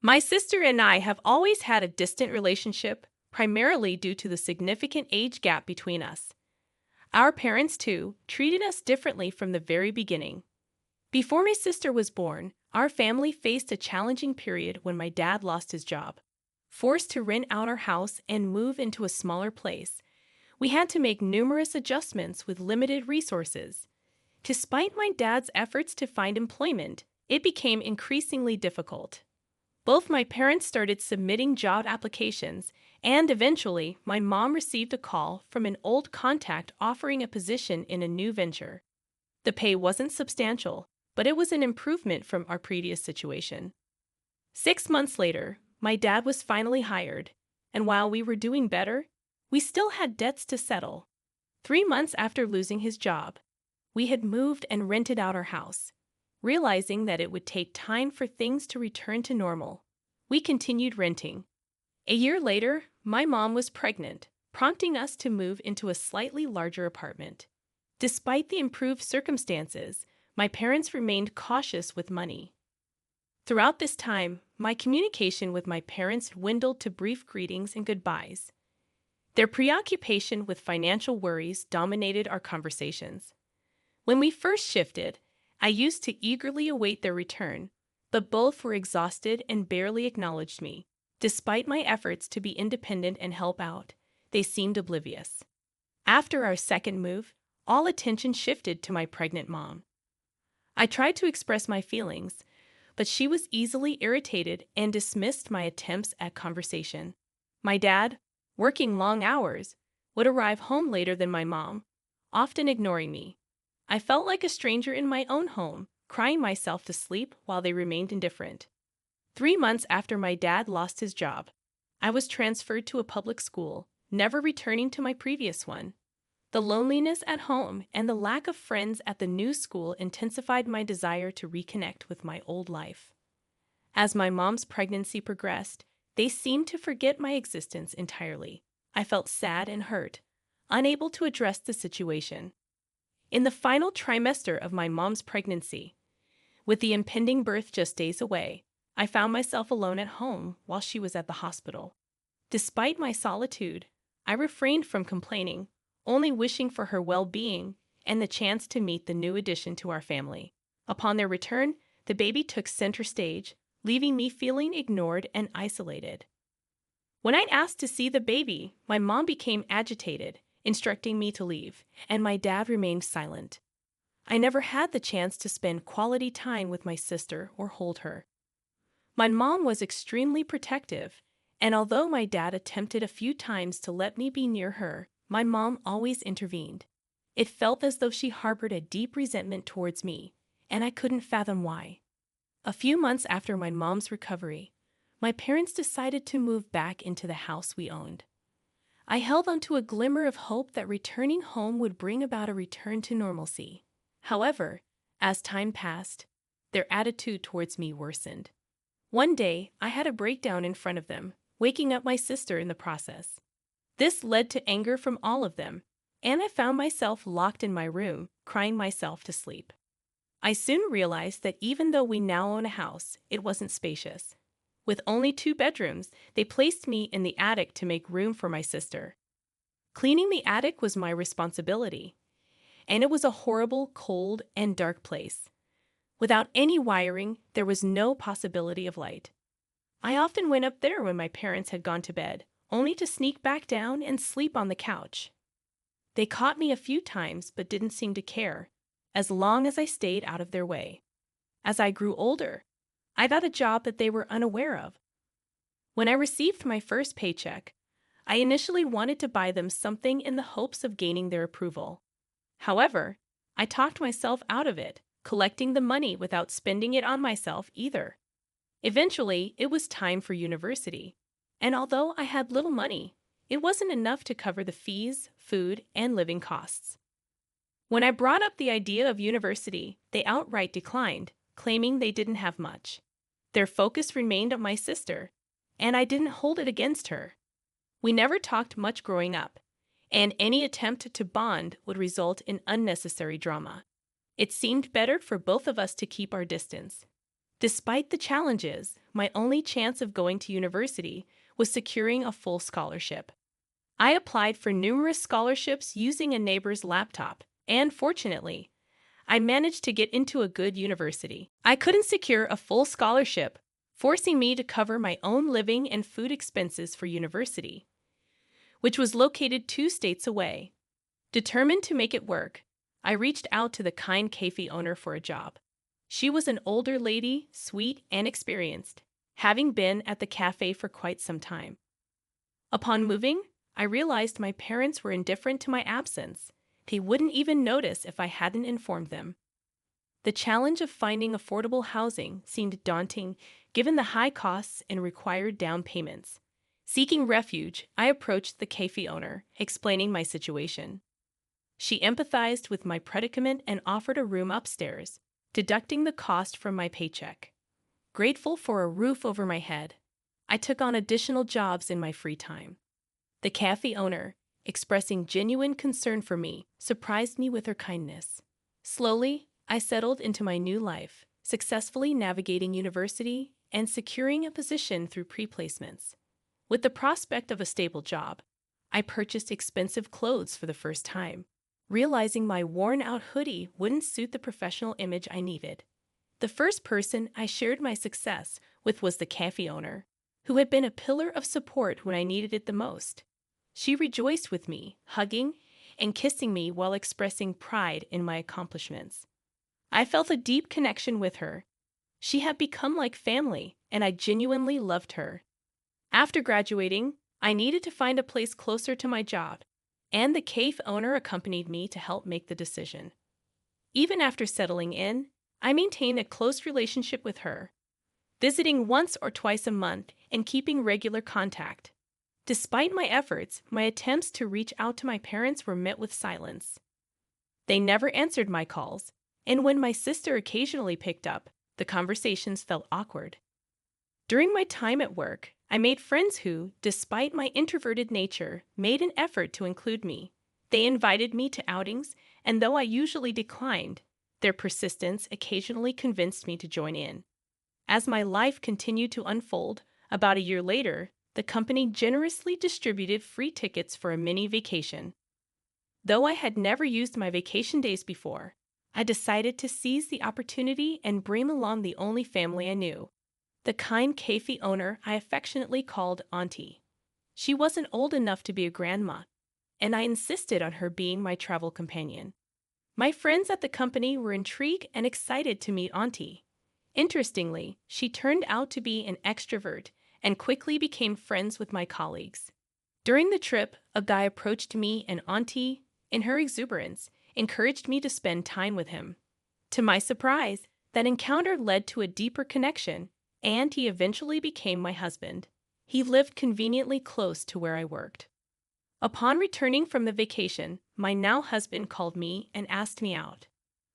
My sister and I have always had a distant relationship, primarily due to the significant age gap between us. Our parents, too, treated us differently from the very beginning. Before my sister was born, our family faced a challenging period when my dad lost his job. Forced to rent out our house and move into a smaller place, we had to make numerous adjustments with limited resources. Despite my dad's efforts to find employment, it became increasingly difficult. Both my parents started submitting job applications, and eventually, my mom received a call from an old contact offering a position in a new venture. The pay wasn't substantial, but it was an improvement from our previous situation. 6 months later, my dad was finally hired, and while we were doing better, we still had debts to settle. 3 months after losing his job, we had moved and rented out our house. Realizing that it would take time for things to return to normal, we continued renting. A year later, my mom was pregnant, prompting us to move into a slightly larger apartment. Despite the improved circumstances, my parents remained cautious with money. Throughout this time, my communication with my parents dwindled to brief greetings and goodbyes. Their preoccupation with financial worries dominated our conversations. When we first shifted, I used to eagerly await their return, but both were exhausted and barely acknowledged me. Despite my efforts to be independent and help out, they seemed oblivious. After our second move, all attention shifted to my pregnant mom. I tried to express my feelings, but she was easily irritated and dismissed my attempts at conversation. My dad, working long hours, would arrive home later than my mom, often ignoring me. I felt like a stranger in my own home, crying myself to sleep while they remained indifferent. 3 months after my dad lost his job, I was transferred to a public school, never returning to my previous one. The loneliness at home and the lack of friends at the new school intensified my desire to reconnect with my old life. As my mom's pregnancy progressed, they seemed to forget my existence entirely. I felt sad and hurt, unable to address the situation. In the final trimester of my mom's pregnancy, with the impending birth just days away, I found myself alone at home while she was at the hospital. Despite my solitude, I refrained from complaining, only wishing for her well-being and the chance to meet the new addition to our family. Upon their return, the baby took center stage, leaving me feeling ignored and isolated. When I asked to see the baby, my mom became agitated, instructing me to leave, and my dad remained silent. I never had the chance to spend quality time with my sister or hold her. My mom was extremely protective, and although my dad attempted a few times to let me be near her, my mom always intervened. It felt as though she harbored a deep resentment towards me, and I couldn't fathom why. A few months after my mom's recovery, my parents decided to move back into the house we owned. I held onto a glimmer of hope that returning home would bring about a return to normalcy. However, as time passed, their attitude towards me worsened. One day, I had a breakdown in front of them, waking up my sister in the process. This led to anger from all of them, and I found myself locked in my room, crying myself to sleep. I soon realized that even though we now own a house, it wasn't spacious. With only 2 bedrooms, they placed me in the attic to make room for my sister. Cleaning the attic was my responsibility, and it was a horrible, cold, and dark place. Without any wiring, there was no possibility of light. I often went up there when my parents had gone to bed, only to sneak back down and sleep on the couch. They caught me a few times but didn't seem to care, as long as I stayed out of their way. As I grew older, I got a job that they were unaware of. When I received my first paycheck, I initially wanted to buy them something in the hopes of gaining their approval. However, I talked myself out of it, collecting the money without spending it on myself either. Eventually, it was time for university, and although I had little money, it wasn't enough to cover the fees, food, and living costs. When I brought up the idea of university, they outright declined, claiming they didn't have much. Their focus remained on my sister, and I didn't hold it against her. We never talked much growing up, and any attempt to bond would result in unnecessary drama. It seemed better for both of us to keep our distance. Despite the challenges, my only chance of going to university was securing a full scholarship. I applied for numerous scholarships using a neighbor's laptop, and fortunately, I managed to get into a good university. I couldn't secure a full scholarship, forcing me to cover my own living and food expenses for university, which was located 2 states away. Determined to make it work, I reached out to the kind cafe owner for a job. She was an older lady, sweet and experienced, having been at the cafe for quite some time. Upon moving, I realized my parents were indifferent to my absence. They wouldn't even notice if I hadn't informed them. The challenge of finding affordable housing seemed daunting given the high costs and required down payments. Seeking refuge, I approached the cafe owner, explaining my situation. She empathized with my predicament and offered a room upstairs, deducting the cost from my paycheck. Grateful for a roof over my head, I took on additional jobs in my free time. The cafe owner, expressing genuine concern for me, surprised me with her kindness. Slowly, I settled into my new life, successfully navigating university and securing a position through pre-placements. With the prospect of a stable job, I purchased expensive clothes for the first time, realizing my worn-out hoodie wouldn't suit the professional image I needed. The first person I shared my success with was the cafe owner, who had been a pillar of support when I needed it the most. She rejoiced with me, hugging and kissing me while expressing pride in my accomplishments. I felt a deep connection with her. She had become like family, and I genuinely loved her. After graduating, I needed to find a place closer to my job, and the cafe owner accompanied me to help make the decision. Even after settling in, I maintained a close relationship with her, visiting once or twice a month and keeping regular contact. Despite my efforts, my attempts to reach out to my parents were met with silence. They never answered my calls, and when my sister occasionally picked up, the conversations felt awkward. During my time at work, I made friends who, despite my introverted nature, made an effort to include me. They invited me to outings, and though I usually declined, their persistence occasionally convinced me to join in. As my life continued to unfold, about a year later, the company generously distributed free tickets for a mini vacation. Though I had never used my vacation days before, I decided to seize the opportunity and bring along the only family I knew, the kind cafe owner I affectionately called Auntie. She wasn't old enough to be a grandma, and I insisted on her being my travel companion. My friends at the company were intrigued and excited to meet Auntie. Interestingly, she turned out to be an extrovert and quickly became friends with my colleagues. During the trip, a guy approached me and Auntie, in her exuberance, encouraged me to spend time with him. To my surprise, that encounter led to a deeper connection, and he eventually became my husband. He lived conveniently close to where I worked. Upon returning from the vacation, my now husband called me and asked me out.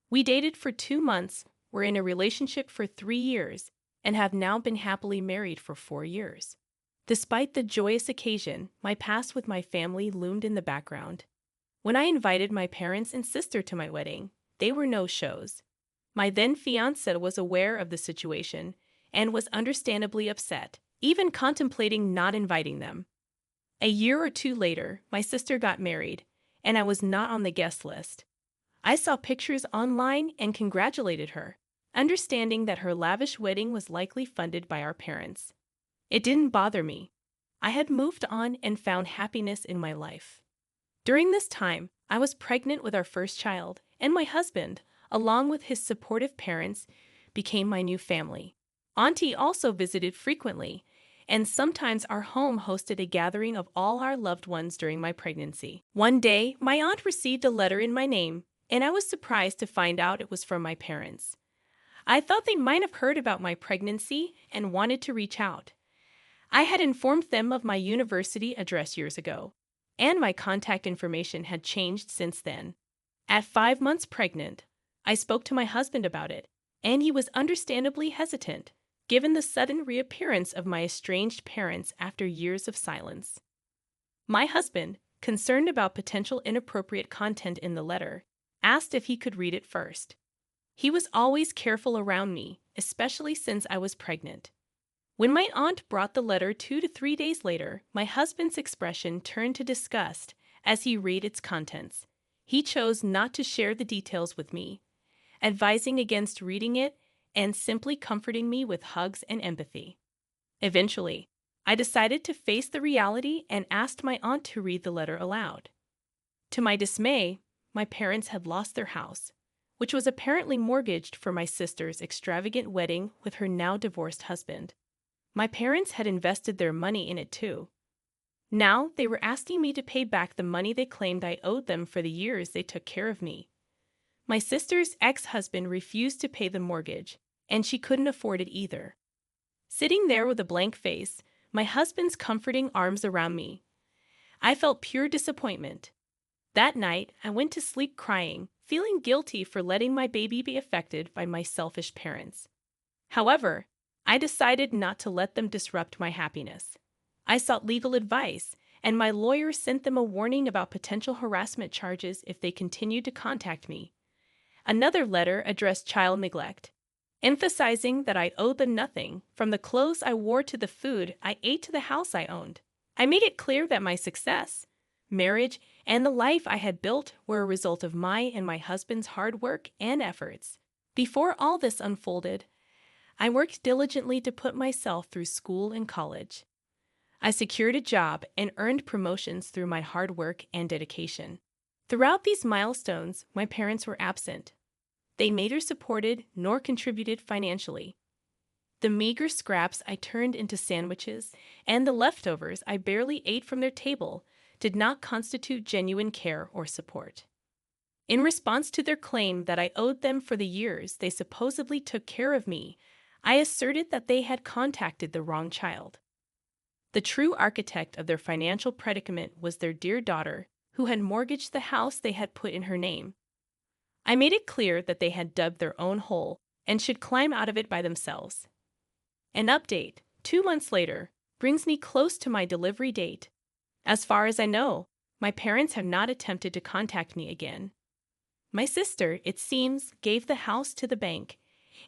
We dated for 2 months, were in a relationship for 3 years, and have now been happily married for 4 years. Despite the joyous occasion, my past with my family loomed in the background. When I invited my parents and sister to my wedding, they were no-shows. My then-fiancé was aware of the situation and was understandably upset, even contemplating not inviting them. A year or 2 later, my sister got married, and I was not on the guest list. I saw pictures online and congratulated her, understanding that her lavish wedding was likely funded by our parents. It didn't bother me. I had moved on and found happiness in my life. During this time, I was pregnant with our first child, and my husband, along with his supportive parents, became my new family. Auntie also visited frequently, and sometimes our home hosted a gathering of all our loved ones during my pregnancy. One day, my aunt received a letter in my name, and I was surprised to find out it was from my parents. I thought they might have heard about my pregnancy and wanted to reach out. I had informed them of my university address years ago, and my contact information had changed since then. At 5 months pregnant, I spoke to my husband about it, and he was understandably hesitant, given the sudden reappearance of my estranged parents after years of silence. My husband, concerned about potential inappropriate content in the letter, asked if he could read it first. He was always careful around me, especially since I was pregnant. When my aunt brought the letter 2 to 3 days later, my husband's expression turned to disgust as he read its contents. He chose not to share the details with me, advising against reading it and simply comforting me with hugs and empathy. Eventually, I decided to face the reality and asked my aunt to read the letter aloud. To my dismay, my parents had lost their house, which was apparently mortgaged for my sister's extravagant wedding with her now divorced husband. My parents had invested their money in it too. Now they were asking me to pay back the money they claimed I owed them for the years they took care of me. My sister's ex-husband refused to pay the mortgage, and she couldn't afford it either. Sitting there with a blank face, my husband's comforting arms around me, I felt pure disappointment. That night, I went to sleep crying, feeling guilty for letting my baby be affected by my selfish parents. However, I decided not to let them disrupt my happiness. I sought legal advice, and my lawyer sent them a warning about potential harassment charges if they continued to contact me. Another letter addressed child neglect, emphasizing that I owed them nothing, from the clothes I wore to the food I ate to the house I owned. I made it clear that my success, marriage, and the life I had built were a result of my and my husband's hard work and efforts. Before all this unfolded, I worked diligently to put myself through school and college. I secured a job and earned promotions through my hard work and dedication. Throughout these milestones, my parents were absent. They neither supported nor contributed financially. The meager scraps I turned into sandwiches and the leftovers I barely ate from their table did not constitute genuine care or support. In response to their claim that I owed them for the years they supposedly took care of me, I asserted that they had contacted the wrong child. The true architect of their financial predicament was their dear daughter, who had mortgaged the house they had put in her name. I made it clear that they had dug their own hole and should climb out of it by themselves. An update, 2 months later, brings me close to my delivery date. As far as I know, my parents have not attempted to contact me again. My sister, it seems, gave the house to the bank,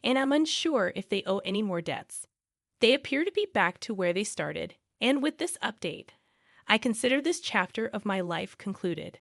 and I'm unsure if they owe any more debts. They appear to be back to where they started, and with this update, I consider this chapter of my life concluded.